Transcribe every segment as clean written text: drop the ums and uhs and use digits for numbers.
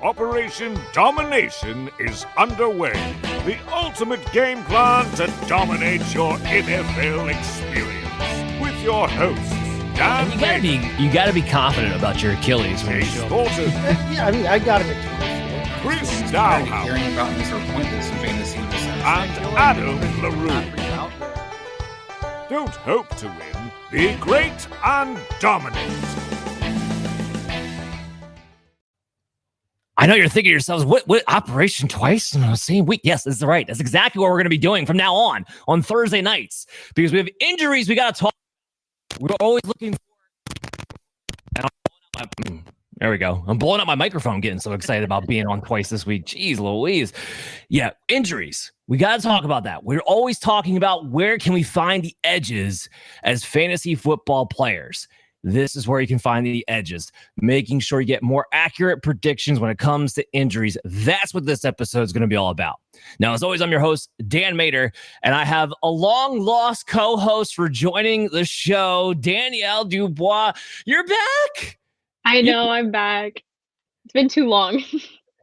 Operation Domination is underway. The ultimate game plan to dominate your NFL experience. With your hosts, Dan You gotta be confident about your Achilles when you show up. I got it. Chris Already Dowhouse, hearing about Mr. Pointless and fantasy and Adam LaRue. Don't hope to win. Be great and dominate. I know you're thinking to yourselves, what operation twice in the same week? Yes, that's right. That's exactly what we're going to be doing from now on Thursday nights, because we have injuries we got to talk. We're always looking for. There we go. I'm blowing up my microphone, getting so excited about being on twice this week. Jeez Louise. Yeah, injuries. We got to talk about that. We're always talking about where can we find the edges as fantasy football players. This is where you can find the edges, making sure you get more accurate predictions when it comes to injuries. That's what this episode is going to be all about. Now, as always, I'm your host, Dan Mater, and I have a long-lost co-host for joining the show, Danielle Dubois. You're back. I know, I'm back. It's been too long.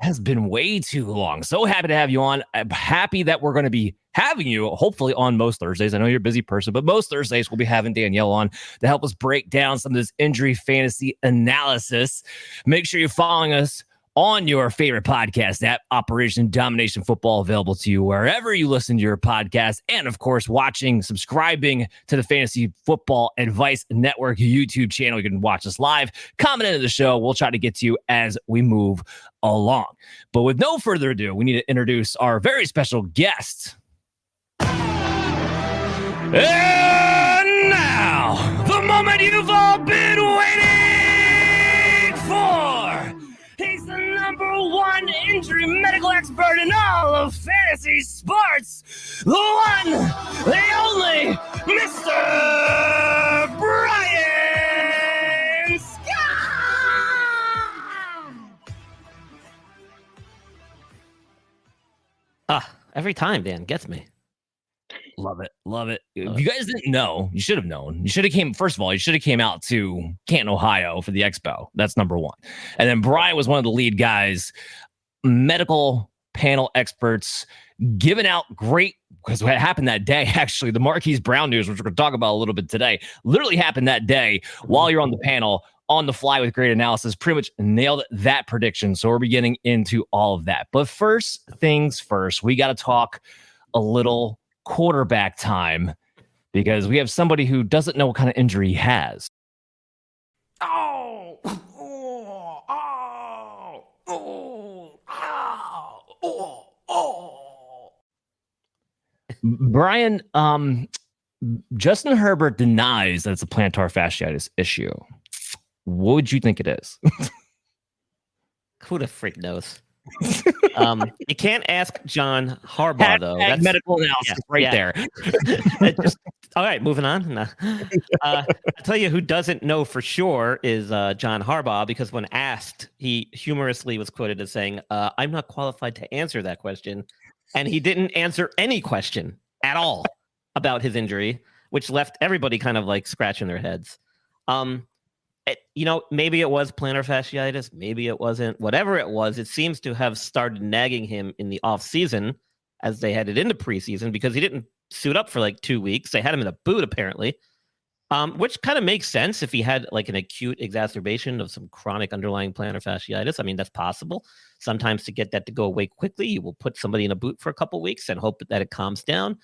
Has been way too long. So happy to have you on. I'm happy that we're going to be having you hopefully on most Thursdays. I know you're a busy person, but most Thursdays we'll be having Danielle on to help us break down some of this injury fantasy analysis. Make sure you're following us on your favorite podcast app, Operation Domination Football, available to you wherever you listen to your podcast. And of course, subscribing to the Fantasy Football Advice Network YouTube channel. You can watch us live, comment into the show. We'll try to get to you as we move along. But with no further ado, we need to introduce our very special guest. And now, the moment you've all been waiting for. He's the number one injury medical expert in all of fantasy sports. The one, the only, Mr. Brian Scott. Every time Dan gets me. Love it. If you guys didn't know, you should have known. You should have came out to Canton, Ohio for the expo. That's number one. And then Brian was one of the lead guys, medical panel experts, giving out great, because what happened that day, actually, the Marquise Brown news, which we're going to talk about a little bit today, literally happened that day while you're on the panel, on the fly with great analysis, pretty much nailed that prediction. So we're getting into all of that. But first things first, we got to talk a little quarterback time, because we have somebody who doesn't know what kind of injury he has. Brian, Justin Herbert denies that it's a plantar fasciitis issue. What would you think it is? Who the freak knows? You can't ask John Harbaugh, though. That's medical analysis there. All right, moving on. I'll tell you who doesn't know for sure is John Harbaugh, because when asked, he humorously was quoted as saying, I'm not qualified to answer that question. And he didn't answer any question at all about his injury, which left everybody kind of like scratching their heads. Maybe it was plantar fasciitis. Maybe it wasn't. Whatever it was, it seems to have started nagging him in the offseason as they headed into preseason, because he didn't suit up for like 2 weeks. They had him in a boot, apparently, which kind of makes sense if he had like an acute exacerbation of some chronic underlying plantar fasciitis. I mean, that's possible. Sometimes to get that to go away quickly, you will put somebody in a boot for a couple weeks and hope that it calms down.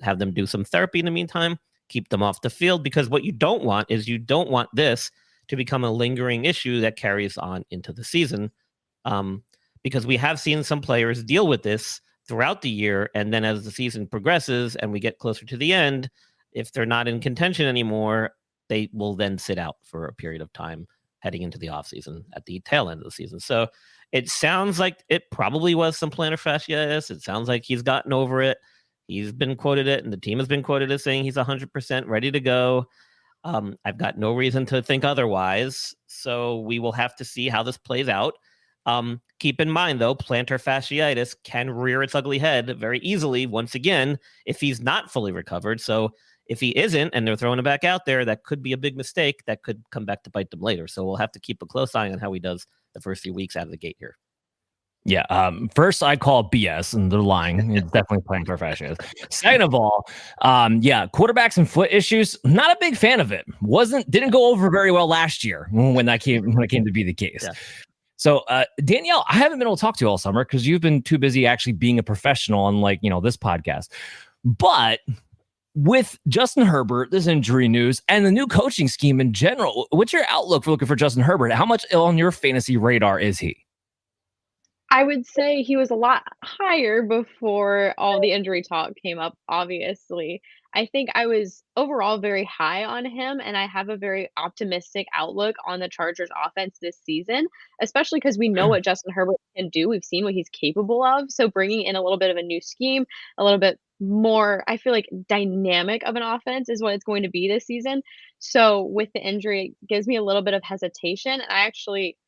Have them do some therapy in the meantime, keep them off the field, because what you don't want is this to become a lingering issue that carries on into the season, because we have seen some players deal with this throughout the year, and then as the season progresses and we get closer to the end, if they're not in contention anymore, they will then sit out for a period of time heading into the offseason at the tail end of the season. So it sounds like it probably was some plantar fasciitis. It sounds like he's gotten over it. He's been quoted it, and the team has been quoted as saying he's 100% ready to go. I've got no reason to think otherwise, so we will have to see how this plays out. Keep in mind, though, plantar fasciitis can rear its ugly head very easily, once again, if he's not fully recovered. So if he isn't, and they're throwing him back out there, that could be a big mistake. That could come back to bite them later. So we'll have to keep a close eye on how he does the first few weeks out of the gate here. Yeah. First, I call BS, and they're lying. It's definitely plantar fasciitis. Second of all, yeah, quarterbacks and foot issues. Not a big fan of it. Didn't go over very well last year when it came to be the case. Yeah. So, Danielle, I haven't been able to talk to you all summer because you've been too busy actually being a professional on this podcast. But with Justin Herbert, this injury news, and the new coaching scheme in general, what's your outlook for looking for Justin Herbert? How much on your fantasy radar is he? I would say he was a lot higher before all the injury talk came up, obviously. I think I was overall very high on him, and I have a very optimistic outlook on the Chargers offense this season, especially because we know what Justin Herbert can do. We've seen what he's capable of. So bringing in a little bit of a new scheme, a little bit more, I feel like, dynamic of an offense is what it's going to be this season. So with the injury, it gives me a little bit of hesitation. I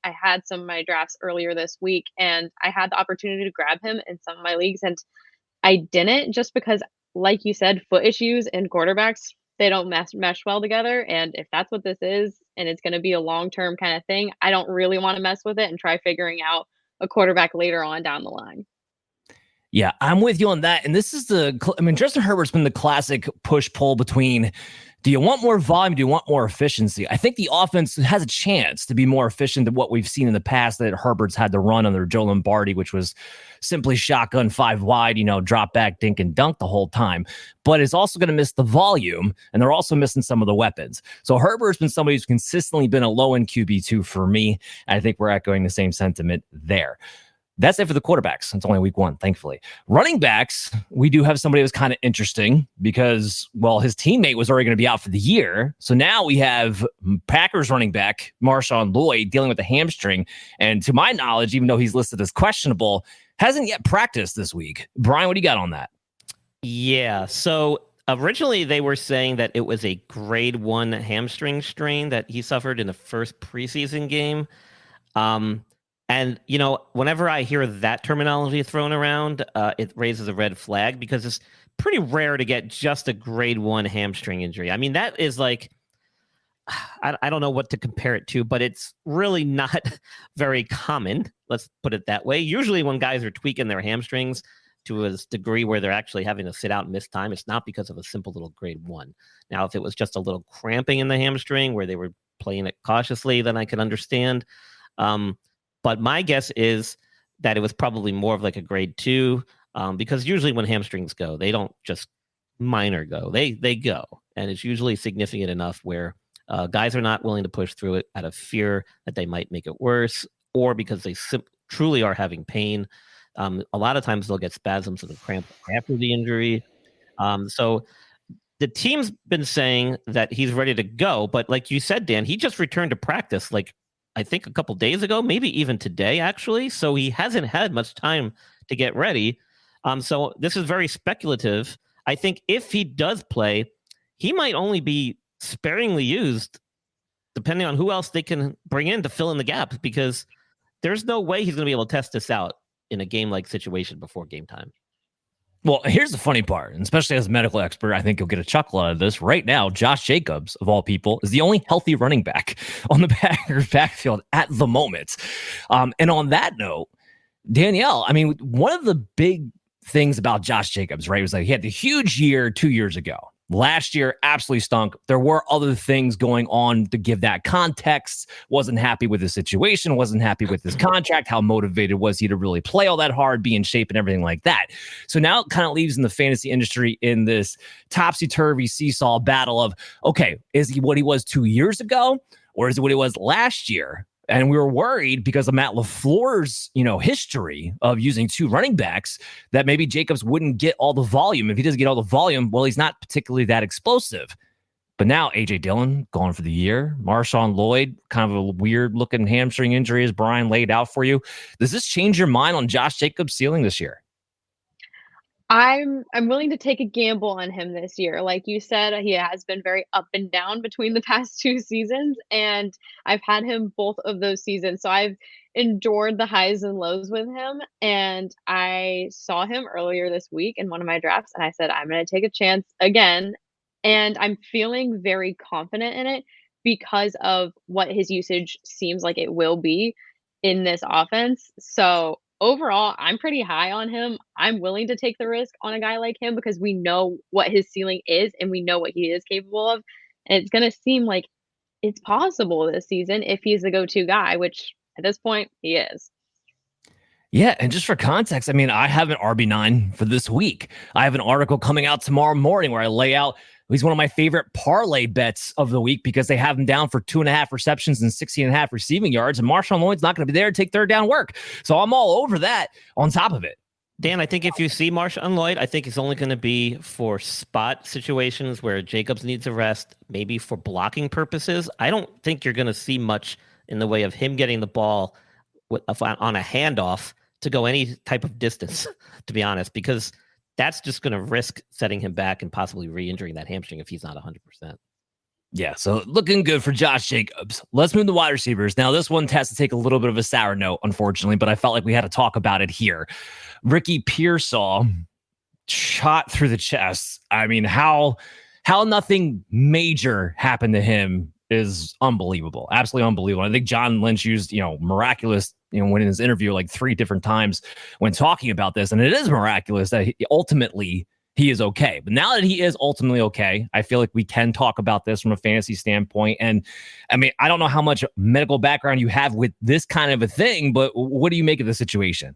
had some of my drafts earlier this week, and I had the opportunity to grab him in some of my leagues, and I didn't just because, like you said, foot issues and quarterbacks, they don't mesh well together. And if that's what this is, and it's going to be a long-term kind of thing, I don't really want to mess with it and try figuring out a quarterback later on down the line. Yeah, I'm with you on that. And this is Justin Herbert's been the classic push-pull between, do you want more volume? Do you want more efficiency? I think the offense has a chance to be more efficient than what we've seen in the past that Herbert's had to run under Joe Lombardi, which was simply shotgun 5 wide, drop back, dink and dunk the whole time. But it's also going to miss the volume, and they're also missing some of the weapons. So Herbert's been somebody who's consistently been a low-end QB2 for me. I think we're echoing the same sentiment there. That's it for the quarterbacks. It's only week 1, thankfully. Running backs, we do have somebody who's kind of interesting because, his teammate was already going to be out for the year. So now we have Packers running back Marshawn Lloyd dealing with a hamstring. And to my knowledge, even though he's listed as questionable, hasn't yet practiced this week. Brian, what do you got on that? Yeah. So originally they were saying that it was a grade 1 hamstring strain that he suffered in the first preseason game. And, whenever I hear that terminology thrown around, it raises a red flag because it's pretty rare to get just a grade 1 hamstring injury. I mean, that is like, I don't know what to compare it to, but it's really not very common. Let's put it that way. Usually when guys are tweaking their hamstrings to a degree where they're actually having to sit out and miss time, it's not because of a simple little grade 1. Now, if it was just a little cramping in the hamstring where they were playing it cautiously, then I could understand. But my guess is that it was probably more of like a grade 2, because usually when hamstrings go, they don't just minor go. They go, and it's usually significant enough where guys are not willing to push through it out of fear that they might make it worse, or because they truly are having pain. A lot of times they'll get spasms of the cramp after the injury. So the team's been saying that he's ready to go, but like you said, Dan, he just returned to practice I think a couple days ago, maybe even today, actually. So he hasn't had much time to get ready. So this is very speculative. I think if he does play, he might only be sparingly used, depending on who else they can bring in to fill in the gaps, because there's no way he's going to be able to test this out in a game-like situation before game time. Well, here's the funny part, and especially as a medical expert, I think you'll get a chuckle out of this. Right now, Josh Jacobs, of all people, is the only healthy running back on the Packers backfield at the moment. And on that note, Danielle, one of the big things about Josh Jacobs, right, was he had the huge year 2 years ago. Last year, absolutely stunk. There were other things going on to give that context. Wasn't happy with his situation, wasn't happy with his contract. How motivated was he to really play all that hard, be in shape and everything like that? So now it kind of leaves in the fantasy industry in this topsy-turvy seesaw battle of, okay, is he what he was 2 years ago, or is it what he was last year? And we were worried because of Matt LaFleur's, history of using 2 running backs that maybe Jacobs wouldn't get all the volume. If he doesn't get all the volume, he's not particularly that explosive. But now A.J. Dillon gone for the year. Marshawn Lloyd, kind of a weird looking hamstring injury as Brian laid out for you. Does this change your mind on Josh Jacobs' ceiling this year? I'm willing to take a gamble on him this year. Like you said, he has been very up and down between the past 2 seasons, and I've had him both of those seasons. So I've endured the highs and lows with him, and I saw him earlier this week in one of my drafts, and I said, I'm going to take a chance again, and I'm feeling very confident in it because of what his usage seems like it will be in this offense. So overall, I'm pretty high on him. I'm willing to take the risk on a guy like him because we know what his ceiling is and we know what he is capable of. And it's gonna seem like it's possible this season if he's the go-to guy, which at this point he is. Yeah, and just for context, I mean, I have an RB9 for this week. I have an article coming out tomorrow morning where I lay out he's one of my favorite parlay bets of the week because they have him down for 2.5 receptions and 16.5 receiving yards, and Marshawn Lloyd's not going to be there to take third down work. So I'm all over that on top of it. Dan, I think if you see Marshawn Lloyd, I think it's only going to be for spot situations where Jacobs needs a rest, maybe for blocking purposes. I don't think you're going to see much in the way of him getting the ball on a handoff to go any type of distance, to be honest, because that's just going to risk setting him back and possibly re-injuring that hamstring if he's not 100%. Yeah, so looking good for Josh Jacobs. Let's move to wide receivers. Now, this one has to take a little bit of a sour note, unfortunately, but I felt like we had to talk about it here. Ricky Pearsall shot through the chest. I mean, how nothing major happened to him is unbelievable. Absolutely unbelievable. I think John Lynch used, miraculous, when in his interview like 3 different times when talking about this. And it is miraculous that ultimately he is okay. But now that he is ultimately okay, I feel like we can talk about this from a fantasy standpoint. And I mean, I don't know how much medical background you have with this kind of a thing, but what do you make of the situation?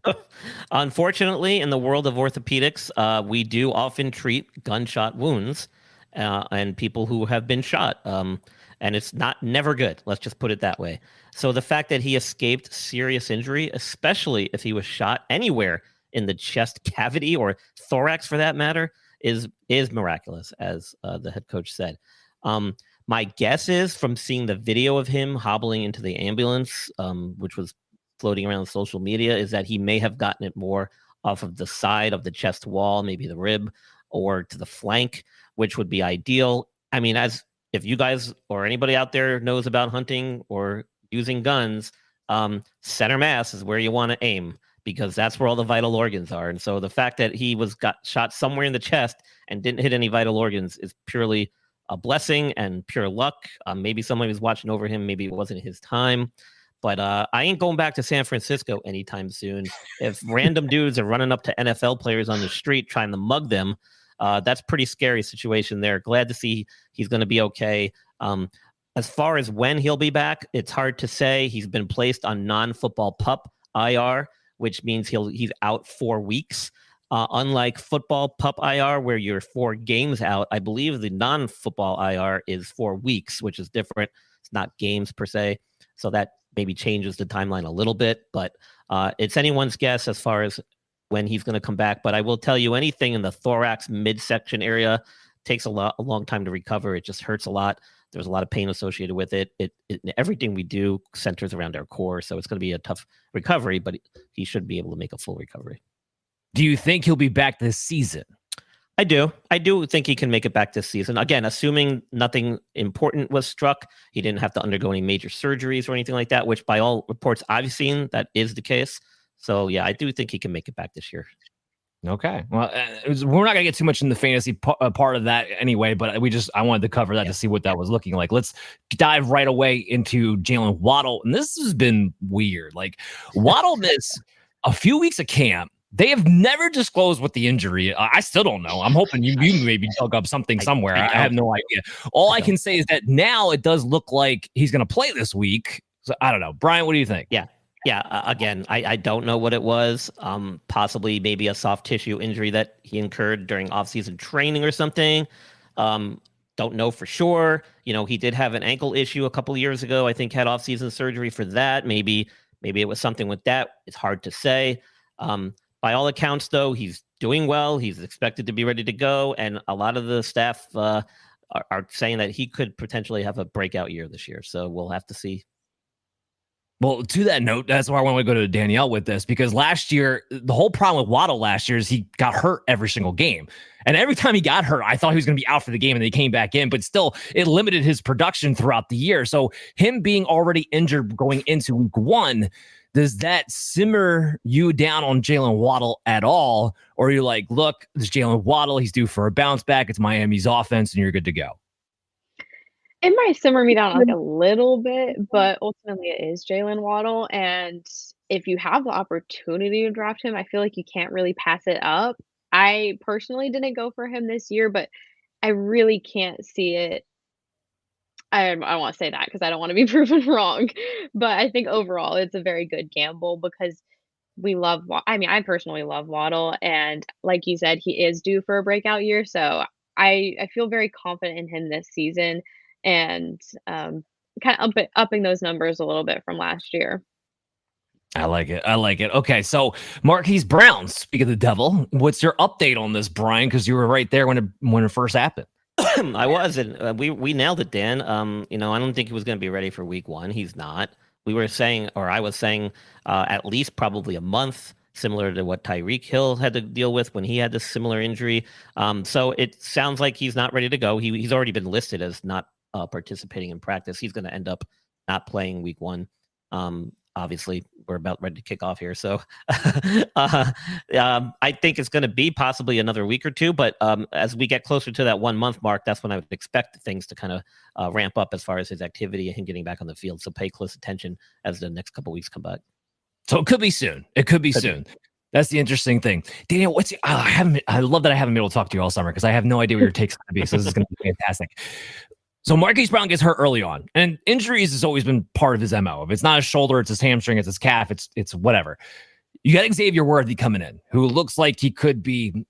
Unfortunately, in the world of orthopedics, we do often treat gunshot wounds and people who have been shot. And it's never good. Let's just put it that way. So the fact that he escaped serious injury, especially if he was shot anywhere in the chest cavity or thorax for that matter, is miraculous, as the head coach said. My guess is from seeing the video of him hobbling into the ambulance, which was floating around social media, is that he may have gotten it more off of the side of the chest wall, maybe the rib, or to the flank, which would be ideal. I mean, if you guys or anybody out there knows about hunting or using guns, center mass is where you want to aim because that's where all the vital organs are. And so the fact that he got shot somewhere in the chest and didn't hit any vital organs is purely a blessing and pure luck. Maybe somebody was watching over him. Maybe it wasn't his time. But I ain't going back to San Francisco anytime soon. If random dudes are running up to NFL players on the street trying to mug them, that's pretty scary situation there. Glad to see he's going to be okay. As far as when he'll be back, it's hard to say. He's been placed on non-football PUP IR, which means he's out 4 weeks. Unlike football PUP IR, where you're 4 games out, I believe the non-football IR is 4 weeks, which is different. It's not games per se. So that maybe changes the timeline a little bit, but it's anyone's guess as far as when he's going to come back. But I will tell you, anything in the thorax midsection area takes a long time to recover. It just hurts a lot. There's a lot of pain associated with it. Everything we do centers around our core, so it's going to be a tough recovery, but he should be able to make a full recovery. Do you think he'll be back this season? I do think he can make it back this season. Again, assuming nothing important was struck, he didn't have to undergo any major surgeries or anything like that, which by all reports I've seen, that is the case. So yeah, I do think he can make it back this year. Okay. Well, we're not going to get too much in the fantasy part of that anyway, but I wanted to cover that to see what that was looking like. Let's dive right away into Jaylen Waddle. And this has been weird. Like, Waddle missed a few weeks of camp. They have never disclosed what the injury. I still don't know. I'm hoping you maybe dug up something somewhere. I have no idea. All I can say is that now it does look like he's going to play this week. So I don't know. Brian, what do you think? Yeah. Again, I don't know what it was. Possibly maybe a soft tissue injury that he incurred during off-season training or something. Don't know for sure. He did have an ankle issue a couple of years ago. I think had off-season surgery for that. Maybe it was something with that. It's hard to say. By all accounts, though, he's doing well. He's expected to be ready to go. And a lot of the staff are saying that he could potentially have a breakout year this year. So we'll have to see. Well, to that note, that's why I want to go to Danielle with this, because last year, the whole problem with Waddle last year is he got hurt every single game. And every time he got hurt, I thought he was going to be out for the game and he came back in, but still it limited his production throughout the year. So him being already injured going into week 1, does that simmer you down on Jaylen Waddle at all? Or are you like, look, this Jaylen Waddle, he's due for a bounce back. It's Miami's offense and you're good to go? It might simmer me down, like, a little bit, but ultimately it is Jaylen Waddle, and if you have the opportunity to draft him, I feel like you can't really pass it up. I personally didn't go for him this year, but I really can't see it. I wanna say that because I don't wanna be proven wrong, but I think overall it's a very good gamble because we love I mean, I personally love Waddle, and like you said, he is due for a breakout year, so I feel very confident in him this season and, kinda upping those numbers a little bit from last year. I like it. I like it. Okay, so Marquise Brown, speak of the devil, what's your update on this, Brian? Because you were right there when it first happened. I was, and we nailed it, Dan. I don't think he was going to be ready for week 1. He's not. We were saying, or I was saying, at least probably a month, similar to what Tyreek Hill had to deal with when he had this similar injury. So it sounds like he's not ready to go. He's already been listed as not participating in practice. He's going to end up not playing week 1. Obviously, we're about ready to kick off here. So I think it's going to be possibly another week or two. But as we get closer to that 1 month mark, that's when I would expect things to kind of ramp up as far as his activity and him getting back on the field. So pay close attention as the next couple weeks come back. So it could be soon. It could be soon. That's the interesting thing. Danielle, I love that I haven't been able to talk to you all summer because I have no idea what your take's going to be. So this is going to be fantastic. So Marquise Brown gets hurt early on, and injuries has always been part of his MO. If it's not his shoulder, it's his hamstring, it's his calf, it's whatever. You got Xavier Worthy coming in, who looks like he could be,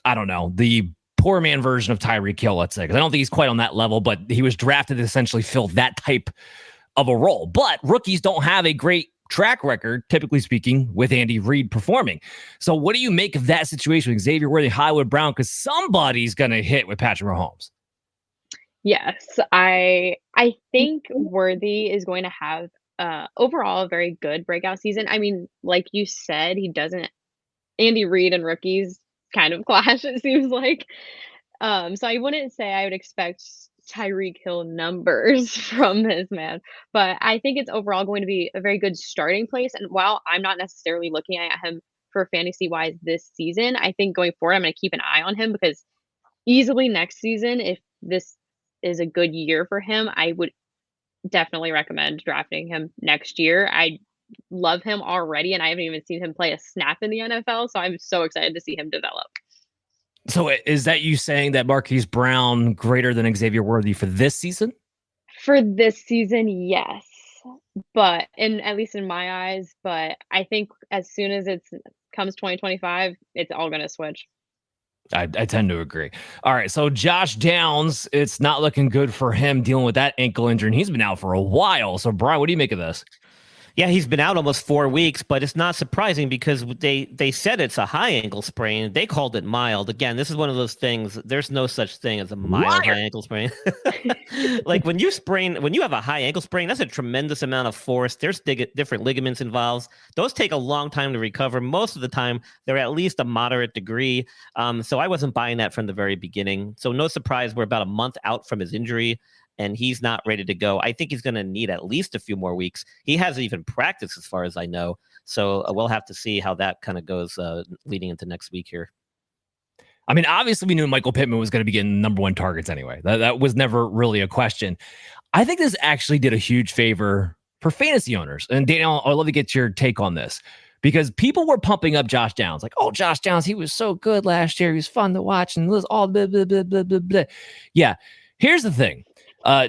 I don't know, the poor man version of Tyreek Hill, let's say, because I don't think he's quite on that level, but he was drafted to essentially fill that type of a role. But rookies don't have a great track record, typically speaking, with Andy Reid performing. So what do you make of that situation with Xavier Worthy, Hollywood Brown? Because somebody's going to hit with Patrick Mahomes. Yes, I think Worthy is going to have overall a very good breakout season. I mean, like you said, he doesn't Andy Reid and rookies kind of clash, it seems like. So I wouldn't say I would expect Tyreek Hill numbers from this man, but I think it's overall going to be a very good starting place. And while I'm not necessarily looking at him for fantasy wise this season, I think going forward, I'm going to keep an eye on him because easily next season, if this is a good year for him, I would definitely recommend drafting him next year. I love him already, and I haven't even seen him play a snap in the NFL, so I'm so excited to see him develop. So is that you saying that Marquise Brown greater than Xavier Worthy for this season? For this season, yes. But at least in my eyes, but I think as soon as it comes 2025, it's all going to switch. I tend to agree. All right, so Josh Downs, it's not looking good for him dealing with that ankle injury, and he's been out for a while. So, Brian, what do you make of this? Yeah, he's been out almost 4 weeks, but it's not surprising because they said it's a high ankle sprain. They called it mild. Again, this is one of those things. There's no such thing as a mild high ankle sprain. Like when you have a high ankle sprain, that's a tremendous amount of force. There's different ligaments involved. Those take a long time to recover. Most of the time, they're at least a moderate degree. So I wasn't buying that from the very beginning. So no surprise, we're about a month out from his injury, and he's not ready to go. I think he's going to need at least a few more weeks. He hasn't even practiced as far as I know. So we'll have to see how that kind of goes leading into next week here. I mean, obviously we knew Michael Pittman was going to be getting number 1 targets anyway. That was never really a question. I think this actually did a huge favor for fantasy owners. And Danielle, I'd love to get your take on this because people were pumping up Josh Downs. Like, oh, Josh Downs, he was so good last year. He was fun to watch and it was all blah, blah, blah, blah, blah, blah. Yeah, here's the thing.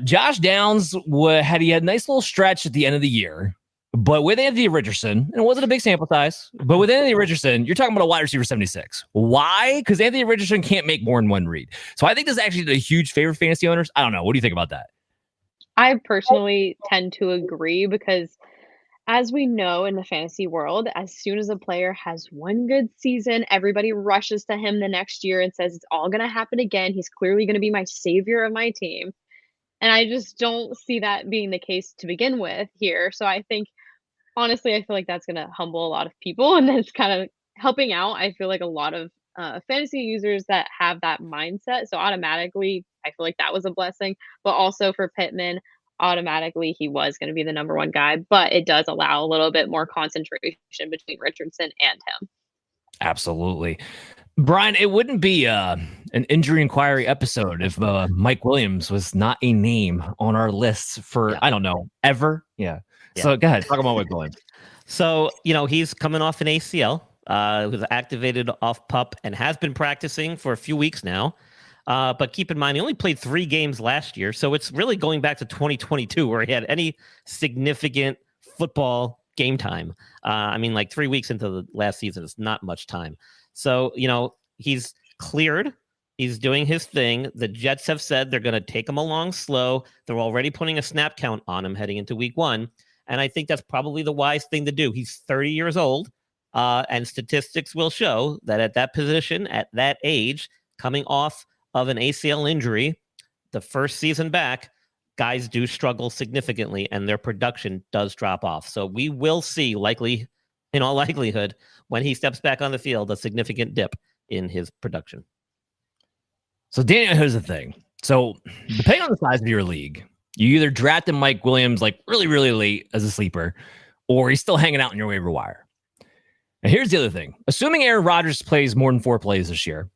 Josh Downs had a nice little stretch at the end of the year, but with Anthony Richardson, and it wasn't a big sample size, but with Anthony Richardson, you're talking about a wide receiver 76. Why? Because Anthony Richardson can't make more than one read. So I think this actually did a huge favor for fantasy owners. I don't know. What do you think about that? I personally tend to agree because as we know in the fantasy world, as soon as a player has one good season, everybody rushes to him the next year and says it's all going to happen again. He's clearly going to be my savior of my team. And I just don't see that being the case to begin with here. So I think, honestly, I feel like that's going to humble a lot of people. And that's kind of helping out. I feel like a lot of fantasy users that have that mindset. So automatically, I feel like that was a blessing. But also for Pittman, automatically, he was going to be the number 1 guy. But it does allow a little bit more concentration between Richardson and him. Absolutely. Brian, it wouldn't be an injury inquiry episode if Mike Williams was not a name on our list for, I don't know, ever. Yeah. So go ahead, talk about Mike Williams. So, he's coming off an ACL, was activated off PUP and has been practicing for a few weeks now. But keep in mind, he only played 3 games last year. So it's really going back to 2022 where he had any significant football game time. 3 weeks into the last season, it's not much time. So, he's cleared. He's doing his thing. The Jets have said they're going to take him along slow. They're already putting a snap count on him heading into week 1. And I think that's probably the wise thing to do. He's 30 years old, and statistics will show that at that position, at that age, coming off of an ACL injury, the first season back, guys do struggle significantly, and their production does drop off. So we will see, in all likelihood, when he steps back on the field, a significant dip in his production. So, Daniel, here's the thing. So, depending on the size of your league, you either drafted Mike Williams like really, really late as a sleeper, or he's still hanging out on your waiver wire. And here's the other thing. Assuming Aaron Rodgers plays more than 4 plays this year,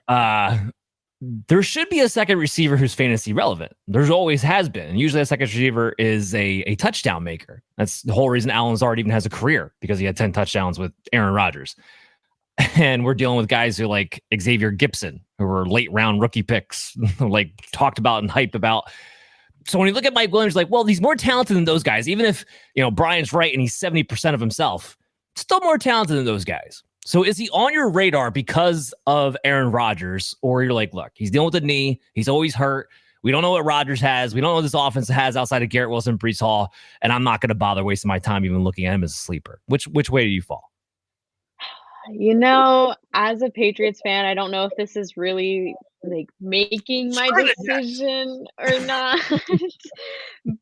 there should be a second receiver who's fantasy relevant. There's always has been. And usually a second receiver is a touchdown maker. That's the whole reason Alan Lazard even has a career, because he had 10 touchdowns with Aaron Rodgers. And we're dealing with guys who like Xavier Gibson, who were late round rookie picks, like talked about and hyped about. So when you look at Mike Williams, like, well, he's more talented than those guys. Even if, Brian's right and he's 70% of himself, still more talented than those guys. So is he on your radar because of Aaron Rodgers? Or you're like, look, he's dealing with a knee. He's always hurt. We don't know what Rodgers has. We don't know what this offense has outside of Garrett Wilson, Breece Hall. And I'm not going to bother wasting my time even looking at him as a sleeper. Which way do you fall? As a Patriots fan, I don't know if this is really like making my decision or not,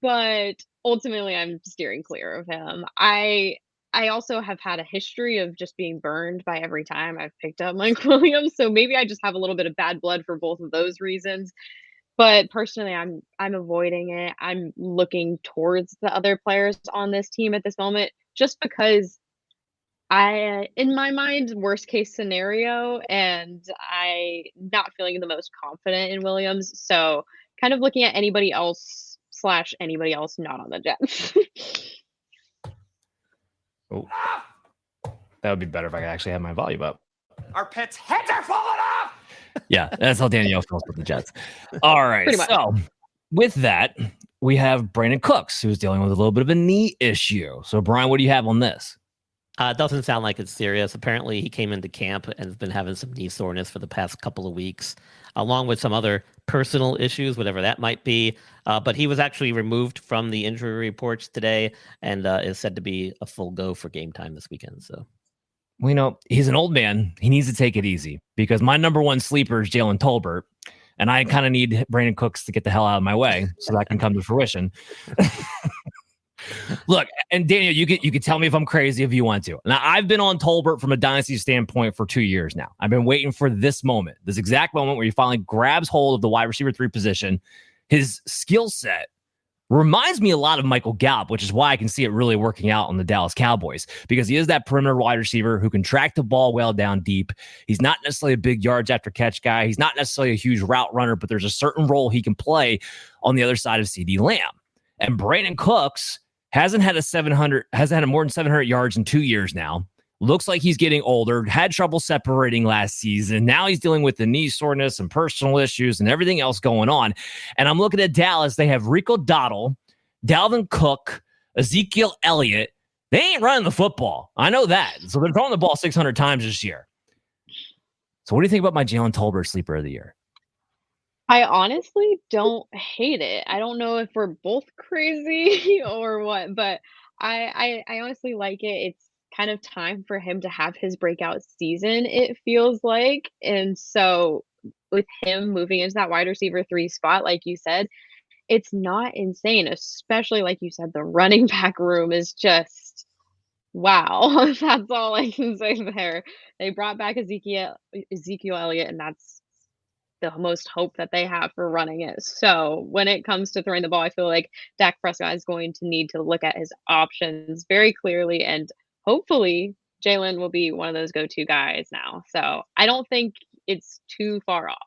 but ultimately I'm steering clear of him. I also have had a history of just being burned by every time I've picked up Mike Williams, so maybe I just have a little bit of bad blood for both of those reasons. But personally, I'm avoiding it. I'm looking towards the other players on this team at this moment, just because in my mind, worst case scenario, and I not feeling the most confident in Williams. So kind of looking at anybody else / anybody else not on the Jets. Oh, that would be better if I could actually have my volume up. Our pets' heads are falling off. Yeah, that's how Danielle feels with the Jets. All right. So with that, we have Brandon Cooks, who's dealing with a little bit of a knee issue. So Brian, what do you have on this? It doesn't sound like it's serious. Apparently, he came into camp and has been having some knee soreness for the past couple of weeks, along with some other personal issues, whatever that might be. But he was actually removed from the injury reports today and is said to be a full go for game time this weekend. So, he's an old man. He needs to take it easy, because my number one sleeper is Jaylen Tolbert, and I kind of need Brandon Cooks to get the hell out of my way so that can come to fruition. Look, and Daniel, you could tell me if I'm crazy if you want to. Now, I've been on Tolbert from a dynasty standpoint for 2 years now. I've been waiting for this moment, this exact moment where he finally grabs hold of the wide receiver 3 position. His skill set reminds me a lot of Michael Gallup, which is why I can see it really working out on the Dallas Cowboys, because he is that perimeter wide receiver who can track the ball well down deep. He's not necessarily a big yards after catch guy. He's not necessarily a huge route runner, but there's a certain role he can play on the other side of CeeDee Lamb. And Brandon Cooks hasn't had more than 700 yards in 2 years now. Looks like he's getting older, had trouble separating last season. Now he's dealing with the knee soreness and personal issues and everything else going on. And I'm looking at Dallas. They have Rico Dowdle, Dalvin Cook, Ezekiel Elliott. They ain't running the football. I know that. So they're throwing the ball 600 times this year. So what do you think about my Jaylen Tolbert sleeper of the year? I honestly don't hate it. I don't know if we're both crazy or what, but I honestly like it. It's kind of time for him to have his breakout season, it feels like. And so with him moving into that wide receiver 3 spot, like you said, it's not insane, especially like you said, the running back room is just wow. That's all I can say there. They brought back Ezekiel Elliott, and that's the most hope that they have for running it. So when it comes to throwing the ball, I feel like Dak Prescott is going to need to look at his options very clearly and hopefully Jaylen will be one of those go-to guys now. So I don't think it's too far off.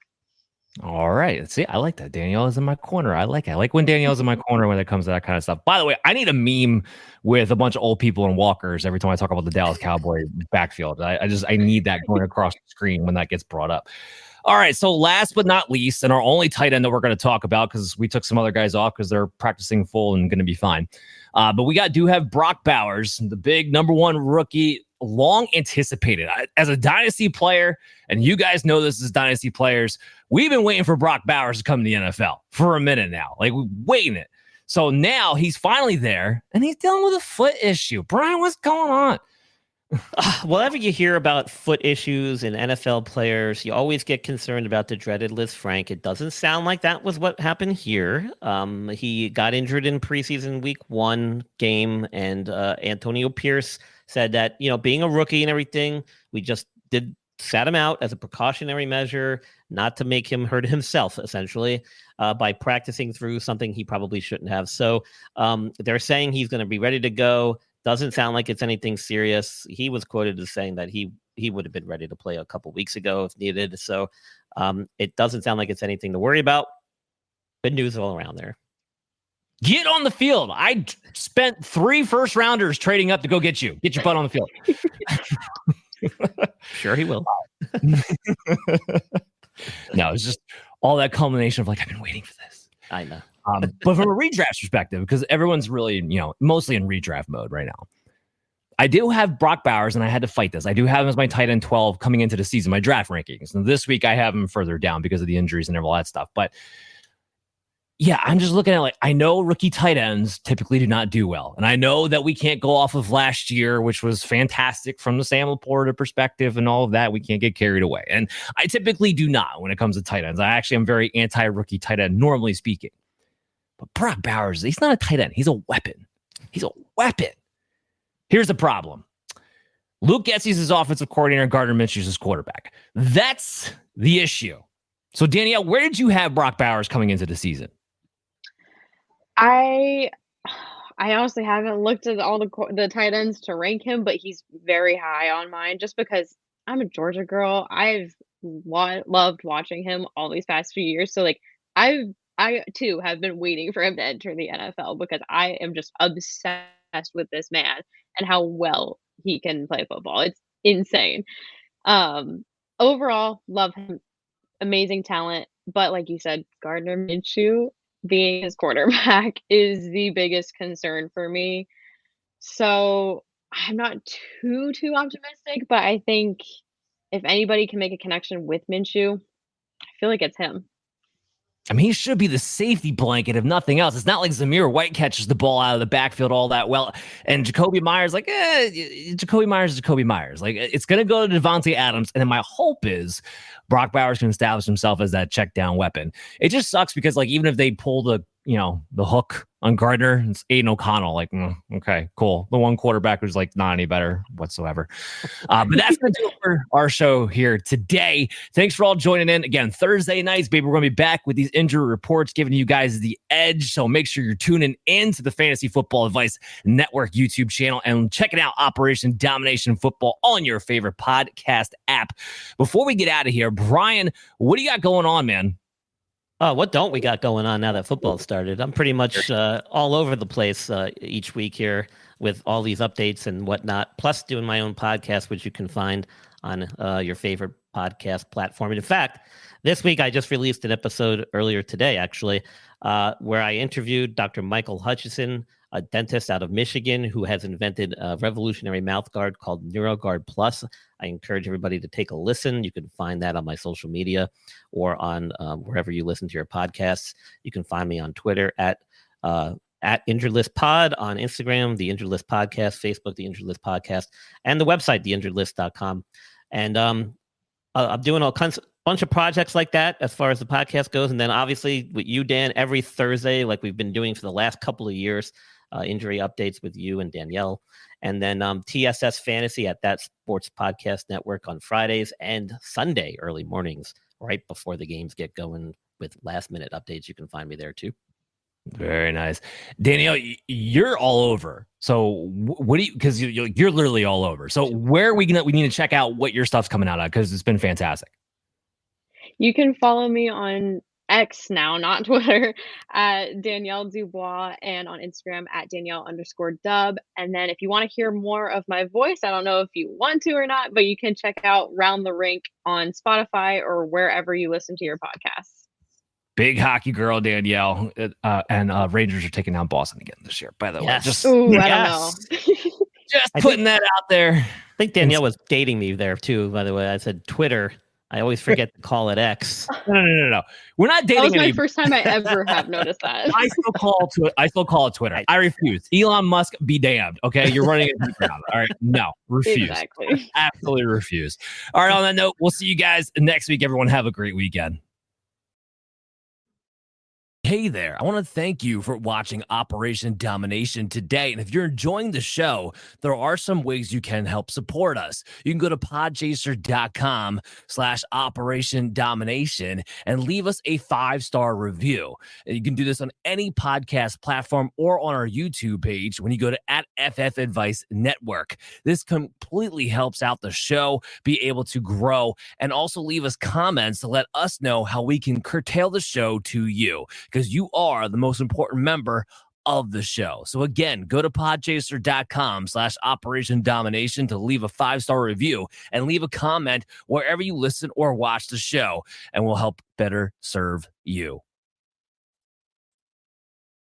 All right. See, I like that. Danielle is in my corner. I like it. I like when Danielle's in my corner when it comes to that kind of stuff. By the way, I need a meme with a bunch of old people and walkers every time I talk about the Dallas Cowboy backfield. I need that going across the screen when that gets brought up. All right. So last but not least, and our only tight end that we're going to talk about, because we took some other guys off because they're practicing full and going to be fine. But we do have Brock Bowers, the big number one rookie, long anticipated. As a dynasty player, and you guys know this as dynasty players, we've been waiting for Brock Bowers to come to the NFL for a minute now. Like, we're waiting it. So now he's finally there, and he's dealing with a foot issue. Brian, what's going on? Whenever you hear about foot issues in NFL players, you always get concerned about the dreaded Liz Frank. It doesn't sound like that was what happened here. He got injured in preseason week 1 game, and Antonio Pierce said that, being a rookie and everything, we just sat him out as a precautionary measure, not to make him hurt himself, essentially, by practicing through something he probably shouldn't have. So they're saying he's going to be ready to go. Doesn't sound like it's anything serious. He was quoted as saying that he would have been ready to play a couple weeks ago if needed. So it doesn't sound like it's anything to worry about. Good news all around there. Get on the field. I spent 3 first-rounders trading up to go get you. Get your butt on the field. Sure he will. No, it's just all that culmination of I've been waiting for this. I know. But from a redraft perspective, because everyone's really, mostly in redraft mode right now. I do have Brock Bowers, and I had to fight this. I do have him as my tight end 12 coming into the season, my draft rankings. And this week I have him further down because of the injuries and all that stuff. But yeah, I'm just looking at I know rookie tight ends typically do not do well. And I know that we can't go off of last year, which was fantastic from the Sam Laporta perspective and all of that. We can't get carried away. And I typically do not when it comes to tight ends. I actually am very anti-rookie tight end, normally speaking. But Brock Bowers, he's not a tight end. He's a weapon. He's a weapon. Here's the problem. Luke Getsy's his offensive coordinator. Gardner Minshew's his quarterback. That's the issue. So, Danielle, where did you have Brock Bowers coming into the season? I honestly haven't looked at all the tight ends to rank him, but he's very high on mine just because I'm a Georgia girl. I've loved watching him all these past few years. So, I too have been waiting for him to enter the NFL because I am just obsessed with this man and how well he can play football. It's insane. Overall, love him. Amazing talent. But like you said, Gardner Minshew being his quarterback is the biggest concern for me. So I'm not too optimistic, but I think if anybody can make a connection with Minshew, I feel like it's him. I mean, he should be the safety blanket, if nothing else. It's not like Zamir White catches the ball out of the backfield all that well. And Jacoby Myers, Jacoby Myers is Jacoby Myers. It's going to go to Devontae Adams. And then my hope is Brock Bowers can establish himself as that check down weapon. It just sucks because, even if they pull the hook on Gardner, it's Aiden O'Connell. Okay, cool. The one quarterback who's not any better whatsoever. But that's going to do it for our show here today. Thanks for all joining in. Again, Thursday nights, baby, we're going to be back with these injury reports, giving you guys the edge. So make sure you're tuning in to the Fantasy Football Advice Network YouTube channel and checking out Operation Domination Football on your favorite podcast app. Before we get out of here, Brian, what do you got going on, man? What don't we got going on now that football started? I'm pretty much all over the place each week here with all these updates and whatnot, plus doing my own podcast, which you can find on your favorite podcast platform. And in fact, this week I just released an episode earlier today, actually, where I interviewed Dr. Michael Hutchison, a dentist out of Michigan who has invented a revolutionary mouth guard called NeuroGuard Plus. I encourage everybody to take a listen. You can find that on my social media or on wherever you listen to your podcasts. You can find me on Twitter at Injured List Pod, on Instagram, the Injured List Podcast, Facebook, the Injured List Podcast, and the website, theinjuredlist.com. And I'm doing bunch of projects like that as far as the podcast goes. And then obviously with you, Dan, every Thursday, like we've been doing for the last couple of years, injury updates with you and Danielle. And then TSS Fantasy at That Sports Podcast Network on Fridays and Sunday early mornings, right before the games get going with last minute updates. You can find me there too. Very nice. Danielle, you're all over. So what do you, because you're literally all over. So where are we need to check out what your stuff's coming out of? Because it's been fantastic. You can follow me on X now, not Twitter, at Danielle Dubois, and on Instagram at Danielle_Dub. And then if you want to hear more of my voice, I don't know if you want to or not, but you can check out Round the Rink on Spotify or wherever you listen to your podcasts. Big hockey girl, Danielle. And Rangers are taking down Boston again this year, by the way. Just, I don't know. just putting that out there. I think Danielle was dating me there too, by the way. I said Twitter. I always forget to call it X. No. We're not dating. That was my first time I ever have noticed that. I still call it Twitter. I refuse. Elon Musk be damned. Okay. You're running it ground. All right. No, refuse. Exactly. Absolutely refuse. All right. On that note, we'll see you guys next week. Everyone have a great weekend. Hey there, I want to thank you for watching Operation Domination today. And if you're enjoying the show, there are some ways you can help support us. You can go to podchaser.com/Operation Domination and leave us a 5-star review. And you can do this on any podcast platform or on our YouTube page when you go to @FF Advice Network. This completely helps out the show be able to grow, and also leave us comments to let us know how we can curtail the show to you, because you are the most important member of the show. So again, go to podchaser.com/Operation Domination to leave a 5-star review and leave a comment wherever you listen or watch the show, and we'll help better serve you.